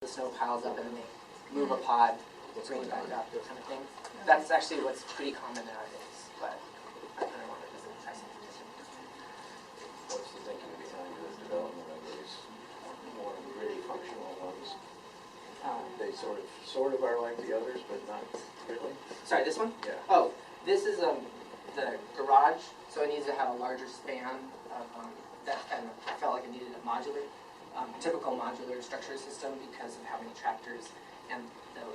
the snow piles up and then they move a pod, bring it back up, that kind of thing. That's actually what's pretty common nowadays, but I kind of wanted to try something different. What's the thinking behind the development of these more really functional ones? They sort of are like the others, but not really. Sorry, this one? Yeah. Oh, this is the garage, so it needs to have a larger span of that kind of I felt like it needed a modular, typical modular structure system because of how many tractors and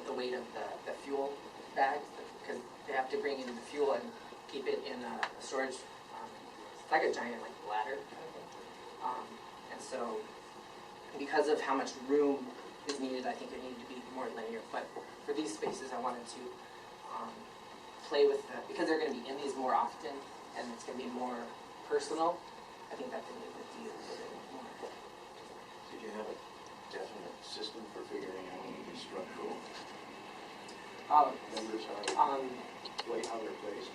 the weight of the fuel bags, because they have to bring in the fuel and keep it in a storage. It's like a giant ladder kind of thing. And so, because of how much room is needed, I think it needed to be more linear. But for these spaces, I wanted to play with because they're going to be in these more often, and it's going to be more personal. I think that could make the deal a little bit more. Did you have a definite system for figuring out what the structural members are? How they're placed?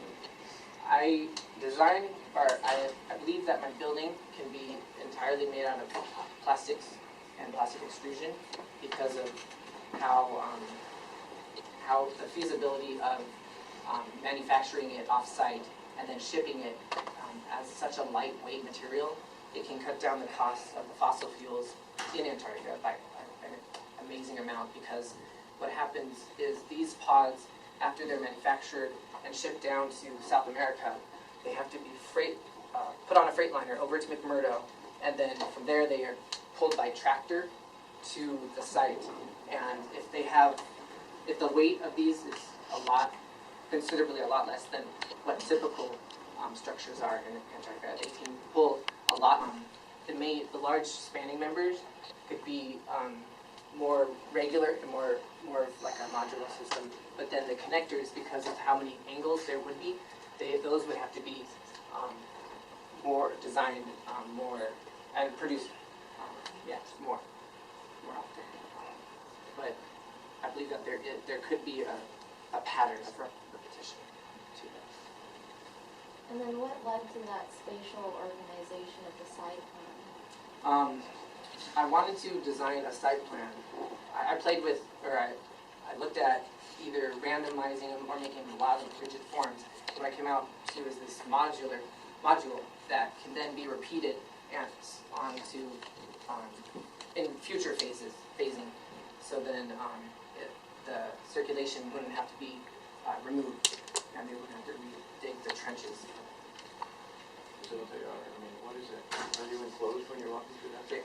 I designed, or I believe that my building can be entirely made out of plastics and plastic extrusion because of how the feasibility of manufacturing it off-site and then shipping it as such a lightweight material. It can cut down the cost of the fossil fuels in Antarctica by an amazing amount, because what happens is these pods, after they're manufactured and shipped down to South America, they have to be put on a freight liner over to McMurdo, and then from there they are pulled by tractor to the site. And if the weight of these is considerably a lot less than what typical structures are in Antarctica, they can pull a lot. The large spanning members could be more regular and more of like a modular system, but then the connectors, because of how many angles there would be, those would have to be more designed, more and produced, more often. But I believe that there could be a pattern of repetition to that. And then what led to that spatial organization of the site plan? I wanted to design a site plan. I played with, or I looked at either randomizing them or making a lot of rigid forms. What I came out to is this module that can then be repeated and onto in future phasing. So then the circulation wouldn't have to be removed, and they wouldn't have to dig the trenches. So what they are, what is it? Are you enclosed when you're walking through that? Okay.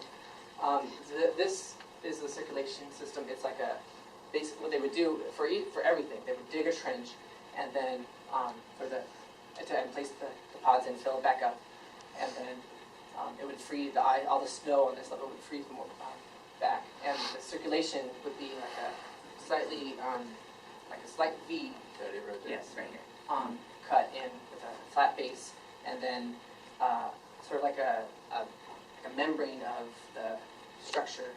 This is the circulation system. It's like basically what they would do for everything. They would dig a trench, and then to place the pods in, fill it back up, and then it would free all the snow on this level would freeze more back, and the circulation would be like a slightly like a slight V. That it right there? Yes, right here. Cut in with a flat base, and then sort of like a membrane of the structure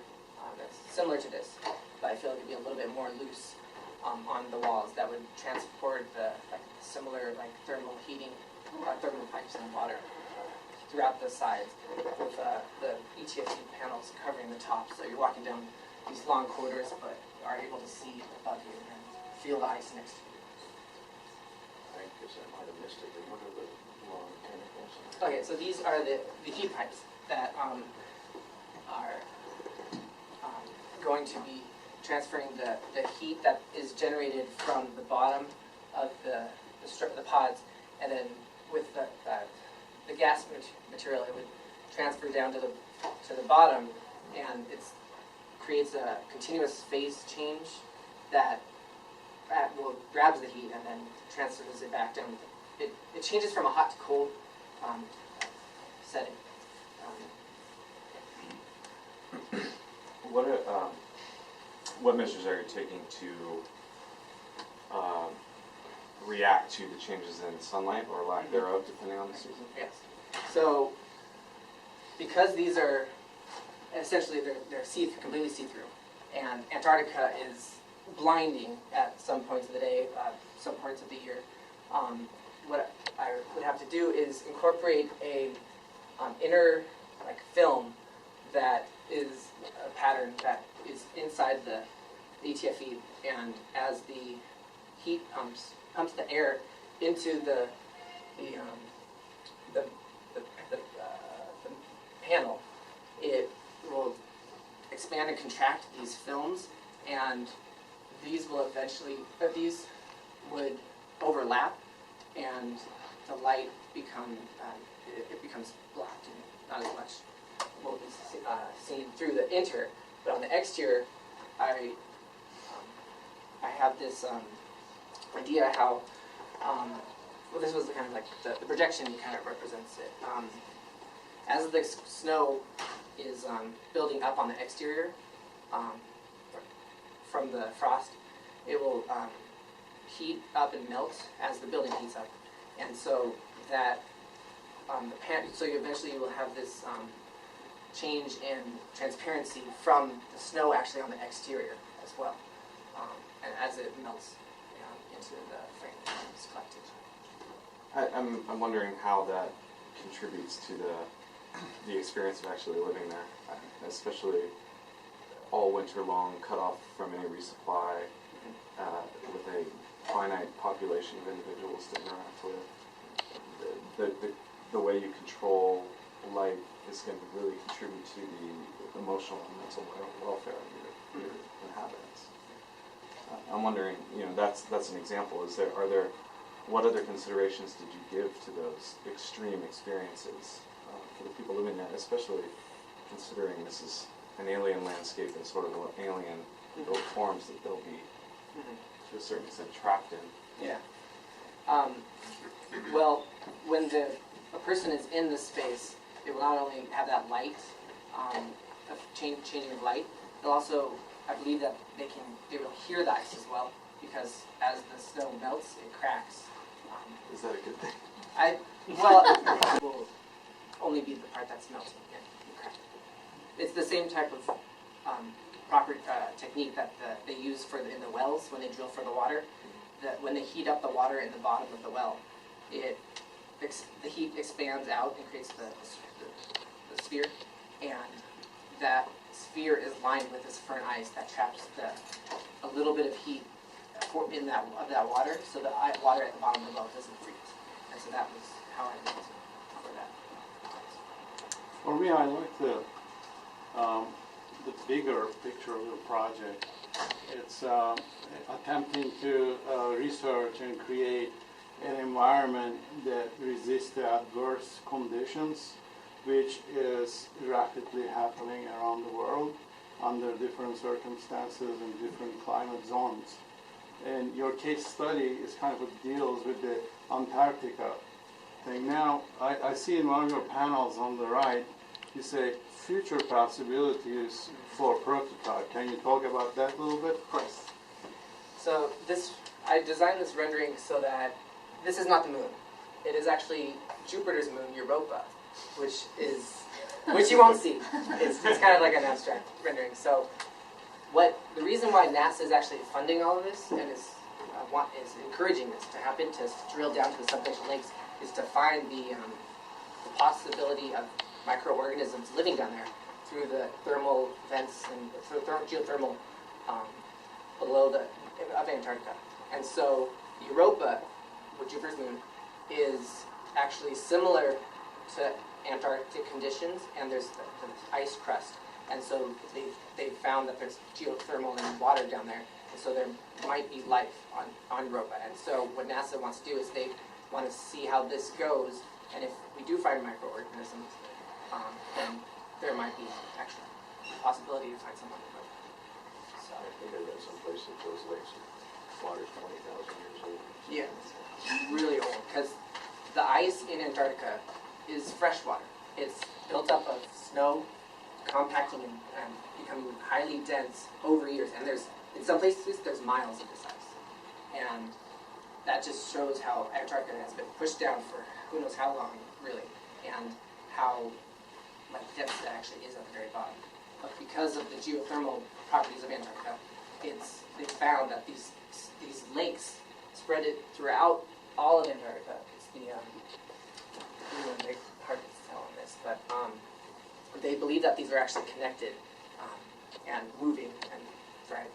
that's similar to this, but I feel like it'd be a little bit more loose on the walls that would transport the similar thermal heating, thermal pipes and water throughout the sides, with the ETFC panels covering the top. So you're walking down these long corridors, but are able to see above you and feel the ice next to you. I guess I might have missed it, but what are the long tentacles? Okay, so these are the heat pipes that are going to be transferring the heat that is generated from the bottom of the pods, and then with the gas material, it would transfer down to the bottom, and it creates a continuous phase change that grabs the heat and then transfers it back down. It changes from a hot to cold setting. What measures are you taking to react to the changes in sunlight or lack thereof, depending on the season? Yes. So, because these are essentially they're completely see-through, and Antarctica is blinding at some points of the day, some parts of the year. What I would have to do is incorporate a inner film that is a pattern that is inside the ATFE, and as the heat pumps the air into the panel, it will expand and contract these films, and these will eventually, these would overlap, and the light it becomes black and not as much will be seen through the interior. But on the exterior, I have this idea how, well, this was kind of like the projection kind of represents it. As the snow is building up on the exterior from the frost, it will heat up and melt as the building heats up, and so that so eventually you will have this change in transparency from the snow actually on the exterior as well, and as it melts into the frame it's collected. I'm wondering how that contributes to the experience of actually living there, especially all winter long, cut off from any resupply, with a finite population of individuals to interact with. The way you control light is going to really contribute to the emotional and mental welfare of your inhabitants. I'm wondering, that's an example. What other considerations did you give to those extreme experiences for the people living there, especially considering this is an alien landscape and sort of alien built forms that they'll be, to a certain extent, trapped in? Yeah. Well, when a person is in this space, they will not only have that light, of changing of light, they'll also, I believe that they will hear the ice as well, because as the snow melts, it cracks. Is that a good thing? It will only be the part that's melting and cracking. It's the same type of proper technique that they use in the wells when they drill for the water. That when they heat up the water in the bottom of the well, the heat expands out and creates the sphere, and that sphere is lined with this firn ice that traps a little bit of heat in that water, so the water at the bottom of the well doesn't freeze. And so that was how I went for that. For me, I like the bigger picture of the project. It's attempting to research and create an environment that resists the adverse conditions, which is rapidly happening around the world under different circumstances and different climate zones. And your case study is kind of deals with the Antarctica thing. Now, I see in one of your panels on the right, you say future possibilities for prototype. Can you talk about that a little bit? Of course. So I designed this rendering so that this is not the moon. It is actually Jupiter's moon, Europa, which you won't see. It's kind of like an abstract rendering. So the reason why NASA is actually funding all of this and is encouraging this to happen, to drill down to the subglacial lakes, is to find the possibility of microorganisms living down there through the thermal vents and through geothermal below of Antarctica. And so Europa, or Jupiter's moon, is actually similar to Antarctic conditions, and there's the ice crust. And so they found that there's geothermal and water down there, and so there might be life on Europa. And so what NASA wants to do is they want to see how this goes, and if we do find microorganisms, then there might be actually a possibility to find some on Europa. So I think I read someplace that those lakes, water's 20,000 years old. yeah, it's really old, because the ice in Antarctica is fresh water. It's built up of snow, compacting and becoming highly dense over years. And in some places, there's miles of this ice. And that just shows how Antarctica has been pushed down for who knows how long, really, and how dense that actually is at the very bottom. But because of the geothermal properties of Antarctica, they found that these lakes spread it throughout all of Antarctica. It's hard to tell on this, but they believe that these are actually connected and moving. And sorry,